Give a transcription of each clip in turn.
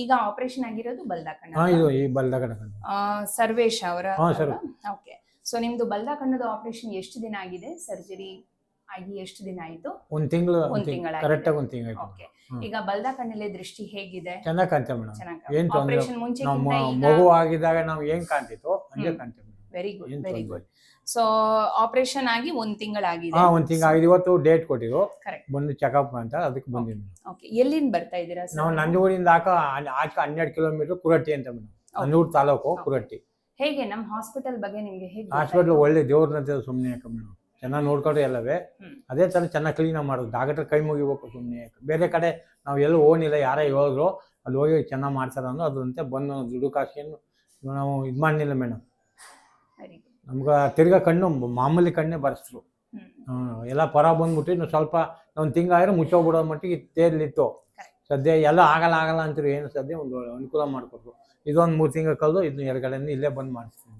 ಈಗ ಆಪರೇಷನ್ ಆಗಿರೋದು ಬಲ್ದ ಹಾ ಕಣ್ಣ ಇದು ಈ ಬಲ್ದ ಕಡೆ ಕಣ್ಣು. ಸರ್ವೇಶ್ ಅವರ ಹಾ, ಸರ್. ಓಕೆ. ಸೊ ನಿಮ್ದು ಬಲ್ದ ಕಣ್ಣದ ಆಪರೇಷನ್ ಎಷ್ಟು ದಿನ ಆಗಿದೆ? ಸರ್ಜರಿ ಆಗಿ ಎಷ್ಟು ದಿನ ಆಯ್ತು? ಒಂದ್ ತಿಂಗಳು ಒಂದ್ ತಿಂಗಳಾಗಿದೆ. ಕರೆಕ್ಟ್ ಆಗಿ ಒಂದ್ ತಿಂಗಳು ಓಕೆ. ಈಗ ಬಲ್ದ ಕಣ್ಣಲ್ಲಿ ದೃಷ್ಟಿ ಹೇಗಿದೆ? ಚೆನ್ನಾಗಿ ಕಾಣ್ತೇವೆ ಮೇಡಮ್. ಚೆನ್ನಾಗಿ ಏನ್ ತೊಂದ್ರೆ ಆಪರೇಷನ್ ಮುಂಚೆಗಿಂತ ನಮ್ಮ ಈಗ ಮಗು ಆಗಿದಾಗ ನಾವು ಏನ್ ಕಾಣ್ತಿತ್ತು ಹಂಗೆ ಕಾಣ್ತೇವೆ ಮೇಡಮ್. ವೆರಿ ಗುಡ್ ಏನ್ ವೆರಿ ತೊಂದ್ರೆ ಗುಡ್. ಸೊ ಆಪರೇಷನ್ ಆಗಿ ಒಂದ್ ತಿಂಗಳಾಗಿದೆ. ಒಂದ್ ತಿಂಗಳು ಆಗಿದೆ. ಇವತ್ತು ಡೇಟ್ ಕೊಟ್ಟಿದ್ರು, ಕರೆಕ್ಟ್. ಬಂದು ಚೆಕಪ್ ಅಂತ ಅದಕ್ಕೆ ಬಂದಿವಿ. ಓಕೆ. ಎಲ್ಲಿಂದ ಬರ್ತಾ ಇದ್ದೀರಾ ಸರ್? ನಾವು ನಂಜನಗೂಡಿಂದ ಆಚೆ 12 ಕಿಲೋಮೀಟರ್ ಕುರಟ್ಟಿ ಅಂತ ಮೇಡಮ್. ನಂಜನಗೂಡು ತಾಲೂಕು ಕುರಟ್ಟಿ. ಹೇಗೆ ನಮ್ಮ ಹಾಸ್ಪಿಟಲ್ ಬಗ್ಗೆ ನಿಮ್ಗೆ ಹೇಗೆ ಹಾಸ್ಪಿಟ್ಲ್ ಒಳ್ಳೆ ದೇವ್ರದಂತೆ ಸುಮ್ಮನೆ ಯಾಕೆ ಮೇಡಮ್, ಚೆನ್ನಾಗಿ ನೋಡ್ಕೊಂಡ್ರೆ ಎಲ್ಲವೇ ಅದೇ ತರ ಚೆನ್ನಾಗಿ ಕ್ಲೀನಾಗಿ ಮಾಡೋದು. ಡಾಕ್ಟರ್ ಕೈ ಮುಗಿಬೇಕು ಸುಮ್ಮನೆ ಯಾಕೆ. ಬೇರೆ ಕಡೆ ನಾವು ಎಲ್ಲೂ ಹೋಗಿಲ್ಲ, ಯಾರೇ ಹೇಳಿದ್ರು ಅಲ್ಲಿ ಹೋಗಿ ಚೆನ್ನಾಗಿ ಮಾಡ್ತಾರ ಅನ್ನೋ ಅದಂತೆ ಬಂದು ದುಡ್ಡು ಕಾಸಿಯನ್ನು ನಾವು ಇದು ಮಾಡಲಿಲ್ಲ ಮೇಡಮ್. Very good. ನಮ್ಗೆ ತಿರ್ಗಾ ಕಣ್ಣು ಮಾಮೂಲಿ ಕಣ್ಣೇ ಬರ್ಸಿದ್ರು. ಎಲ್ಲ ಪರ ಬಂದ್ಬಿಟ್ಟು ಇನ್ನು ಸ್ವಲ್ಪ ಒಂದು ತಿಂಗಳಾದ್ರೆ ಮುಚ್ಚೋಗ್ಬಿಡೋ ಮಟ್ಟಿಗೆ ತೇರ್ಲಿತ್ತು. ಸದ್ಯ ಎಲ್ಲ ಆಗಲ್ಲ ಅಂತೀರು, ಏನು ಸದ್ಯ ಒಂದು ಅನುಕೂಲ ಮಾಡಿಕೊಟ್ರು. ಇದೊಂದು 3 ತಿಂಗಳು ಕಳೆದು ಇದನ್ನ ಎರಗಡೆಯಿಂದ ಇಲ್ಲೇ ಬಂದು ಮಾಡಿಸ್ತೀನಿ.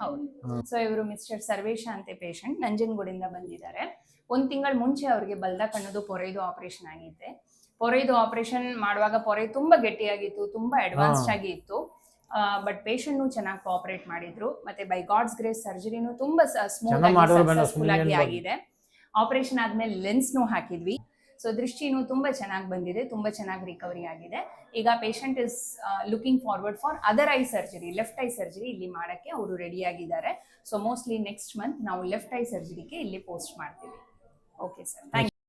ಹೌದು. ಸೊ ಇವರು ಮಿಸ್ಟರ್ ಸರ್ವೇಶ ಅಂತ ಪೇಷಂಟ್ ನಂಜನಗೂಡಿಂದ ಬಂದಿದ್ದಾರೆ. ಒಂದ್ ತಿಂಗಳ ಮುಂಚೆ ಅವ್ರಿಗೆ ಬಲ್ದ ಕಣ್ಣದು ಪೊರೆದು ಆಪರೇಷನ್ ಆಗಿತ್ತೆ. ಪೊರೆದು ಆಪರೇಷನ್ ಮಾಡುವಾಗ ಪೊರೆ ತುಂಬಾ ಗಟ್ಟಿಯಾಗಿತ್ತು, ತುಂಬಾ ಅಡ್ವಾನ್ಸ್ಡ್ ಆಗಿ ಇತ್ತು. ಬಟ್ ಪೇಷಂಟ್ ಚೆನ್ನಾಗಿ ಕೋಆಪರೇಟ್ ಮಾಡಿದ್ರು. ಮತ್ತೆ ಬೈ ಗಾಡ್ಸ್ ಗ್ರೇಸ್ ಸರ್ಜರಿನೂ ತುಂಬಾ ಸ್ಮೂತ್ ಆಗಿ ಆಗಿದೆ. ಆಪರೇಷನ್ ಆದ್ಮೇಲೆ ಲೆನ್ಸ್ನೂ ಹಾಕಿದ್ವಿ. ಸೊ ದೃಷ್ಟಿನೂ ತುಂಬಾ ಚೆನ್ನಾಗಿ ಬಂದಿದೆ, ತುಂಬಾ ಚೆನ್ನಾಗಿ ರಿಕವರಿ ಆಗಿದೆ. ಈಗ patient is looking forward for other eye surgery, left eye surgery ಇಲ್ಲಿ ಮಾಡಕ್ಕೆ ಅವರು ರೆಡಿ ಆಗಿದ್ದಾರೆ. ಸೊ ಮೋಸ್ಟ್ಲಿ ನೆಕ್ಸ್ಟ್ ಮಂತ್ ನಾವು ಲೆಫ್ಟ್ ಐ ಸರ್ಜರಿಗೆ ಇಲ್ಲಿ ಪೋಸ್ಟ್ ಮಾಡ್ತೀವಿ. Okay sir, thank you.